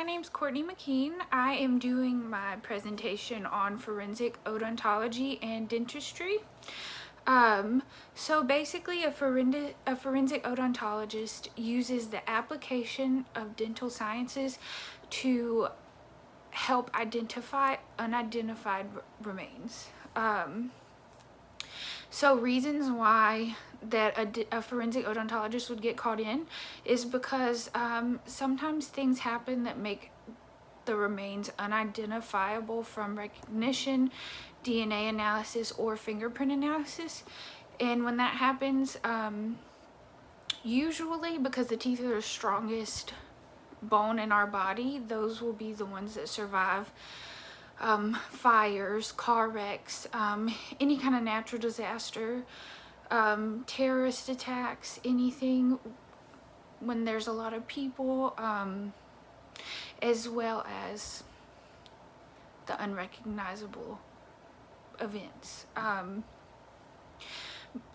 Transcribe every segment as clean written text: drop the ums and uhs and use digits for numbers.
name's Courtney McKean. I am doing my presentation on forensic odontology and dentistry. So basically a forensic odontologist uses the application of dental sciences to help identify unidentified remains. So reasons why that a forensic odontologist would get called in is because sometimes things happen that make the remains unidentifiable from recognition, DNA analysis, or fingerprint analysis. And when that happens, usually because the teeth are the strongest bone in our body, those will be the ones that survive fires, car wrecks, any kind of natural disaster, terrorist attacks, anything when there's a lot of people, as well as the unrecognizable events.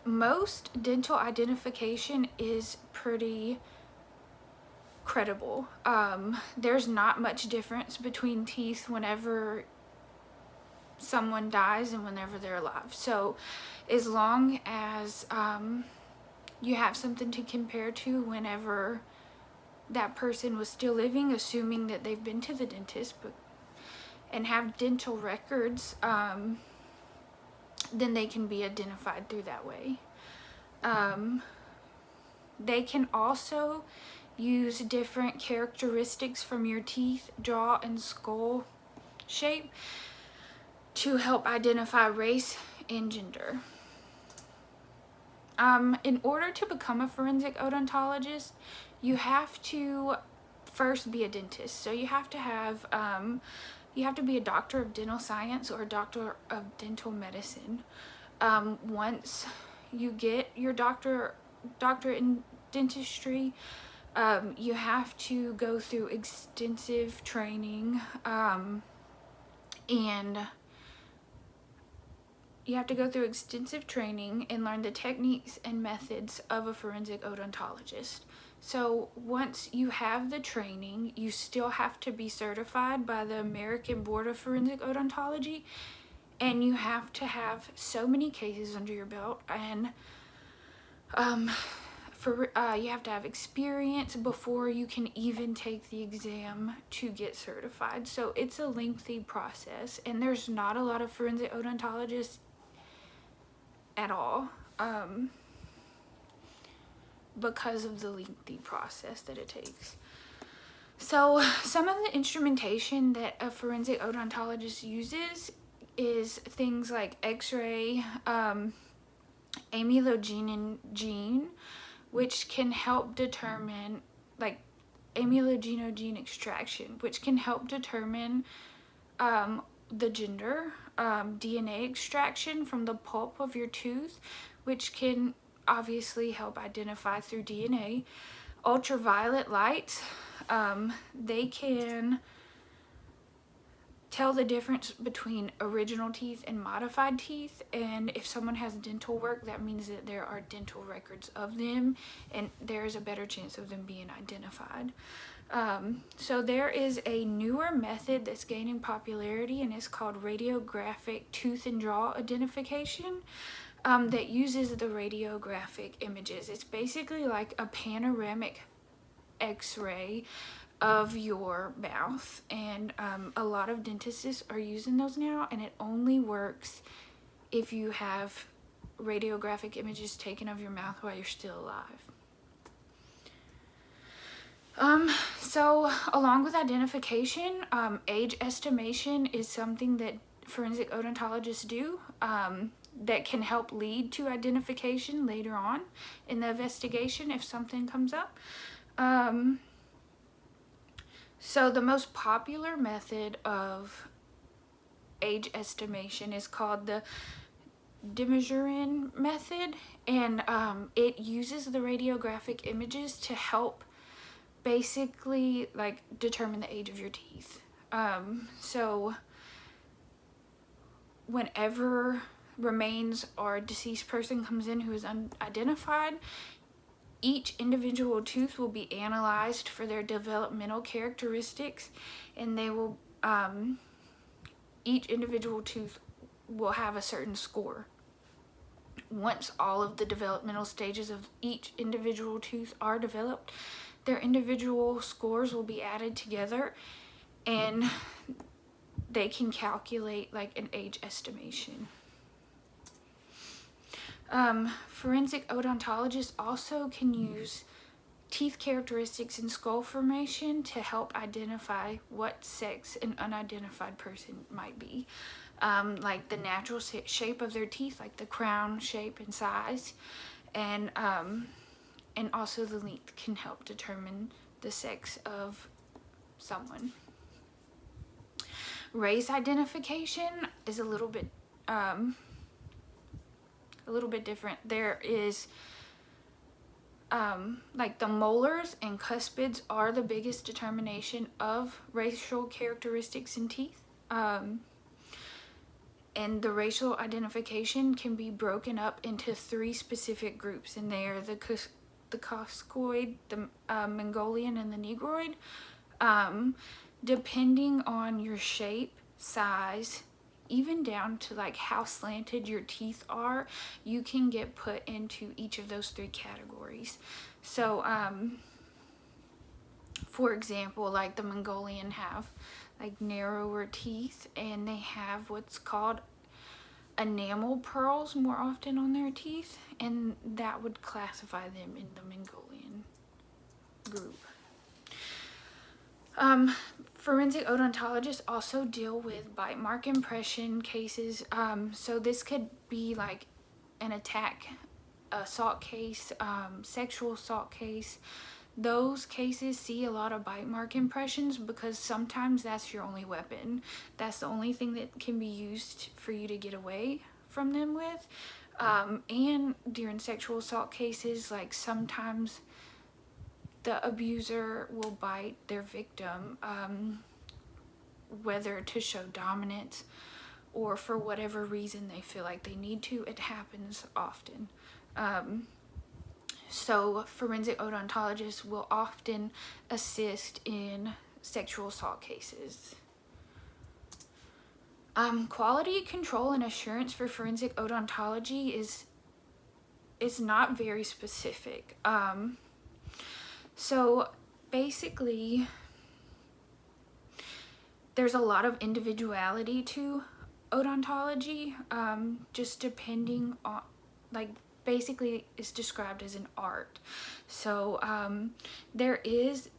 Most dental identification is pretty credible. There's not much difference between teeth whenever someone dies and whenever they're alive. So as long as you have something to compare to whenever that person was still living, assuming that they've been to the dentist and have dental records, then they can be identified through that way. They can also use different characteristics from your teeth, jaw, and skull shape to help identify race and gender. In order to become a forensic odontologist, you have to first be a dentist. So you have to be a doctor of dental science or a doctor of dental medicine. Once you get your doctorate in dentistry, you have to go through extensive training, and learn the techniques and methods of a forensic odontologist. So once you have the training, you still have to be certified by the American Board of Forensic Odontology, and you have to have so many cases under your belt, and you have to have experience before you can even take the exam to get certified. So it's a lengthy process, and there's not a lot of forensic odontologists at all, because of the lengthy process that it takes. So some of the instrumentation that a forensic odontologist uses is things like x-ray, amylogenin gene, which can help determine, like amylogenogene extraction, which can help determine the gender, DNA extraction from the pulp of your tooth, which can obviously help identify through DNA. Ultraviolet lights, they can tell the difference between original teeth and modified teeth, and if someone has dental work, that means that there are dental records of them, and there is a better chance of them being identified. So there is a newer method that's gaining popularity, and it's called radiographic tooth and jaw identification, that uses the radiographic images. It's basically like a panoramic x-ray of your mouth, and a lot of dentists are using those now, and it only works if you have radiographic images taken of your mouth while you're still alive. So along with identification, age estimation is something that forensic odontologists do, that can help lead to identification later on in the investigation if something comes up. So the most popular method of age estimation is called the de Majorin method, and it uses the radiographic images to help basically like determine the age of your teeth. So whenever remains or a deceased person comes in who is unidentified, Each individual tooth will be analyzed for their developmental characteristics, and they will each individual tooth will have a certain score. Once all of the developmental stages of each individual tooth are developed, their individual scores will be added together, and they can calculate like an age estimation. Forensic odontologists also can use teeth characteristics and skull formation to help identify what sex an unidentified person might be. Like the natural shape of their teeth, like the crown shape and size, and also the length can help determine the sex of someone. Race identification is a little bit different. There is like the molars and cuspids are the biggest determination of racial characteristics in teeth. And the racial identification can be broken up into 3 specific groups, and they are the Caucasoid, the Mongolian, and the Negroid. Depending on your shape, size, even down to like how slanted your teeth are, you can get put into each of those 3 categories. So, for example, like the Mongolian have like narrower teeth, and they have what's called enamel pearls more often on their teeth, and that would classify them in the Mongolian group. Forensic odontologists also deal with bite mark impression cases. So this could be like an assault case, sexual assault case. Those cases see a lot of bite mark impressions because sometimes that's your only weapon. That's the only thing that can be used for you to get away from them with. And during sexual assault cases, like sometimes the abuser will bite their victim, whether to show dominance or for whatever reason they feel like they need to. It happens often. So forensic odontologists will often assist in sexual assault cases. Quality control and assurance for forensic odontology is not very specific. So basically, there's a lot of individuality to odontology, just depending on, like, basically it's described as an art. So there is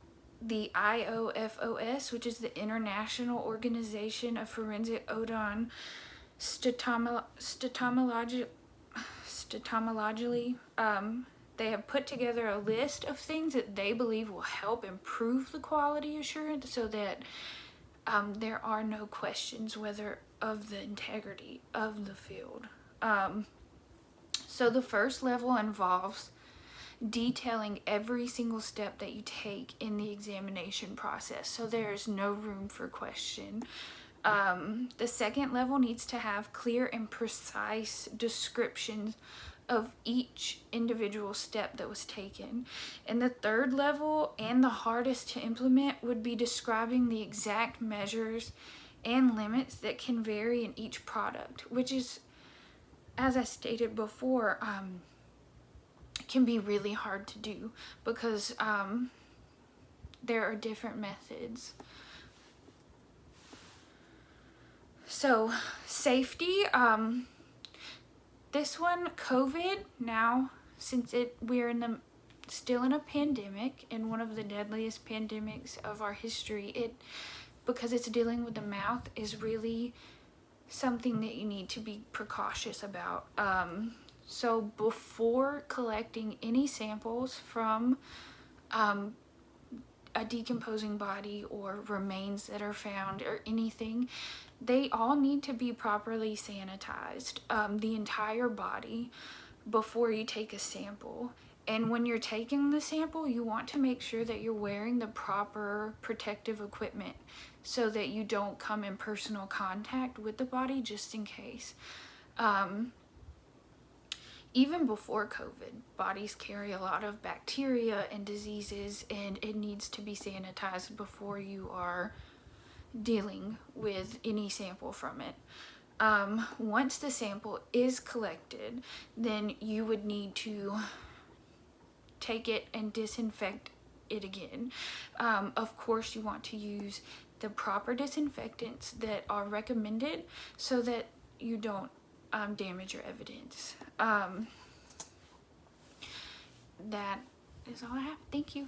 the IOFOS, which is the International Organization of Forensic Odon Stomatology. They have put together a list of things that they believe will help improve the quality assurance so that there are no questions whether of the integrity of the field. So the first level involves detailing every single step that you take in the examination process, so there is no room for question. The second level needs to have clear and precise descriptions of each individual step that was taken. And the third level, and the hardest to implement, would be describing the exact measures and limits that can vary in each product, which is, as I stated before, can be really hard to do because there are different methods. So safety, this one, COVID, now since we're still in a pandemic, and one of the deadliest pandemics of our history, because it's dealing with the mouth, is really something that you need to be precautious about. So before collecting any samples from a decomposing body or remains that are found or anything, they all need to be properly sanitized, the entire body, before you take a sample. And when you're taking the sample, you want to make sure that you're wearing the proper protective equipment so that you don't come in personal contact with the body, just in case. even before COVID, bodies carry a lot of bacteria and diseases, and it needs to be sanitized before you are dealing with any sample from it. Once the sample is collected, then you would need to take it and disinfect it again. Of course, you want to use the proper disinfectants that are recommended so that you don't damage your evidence. That is all I have. Thank you.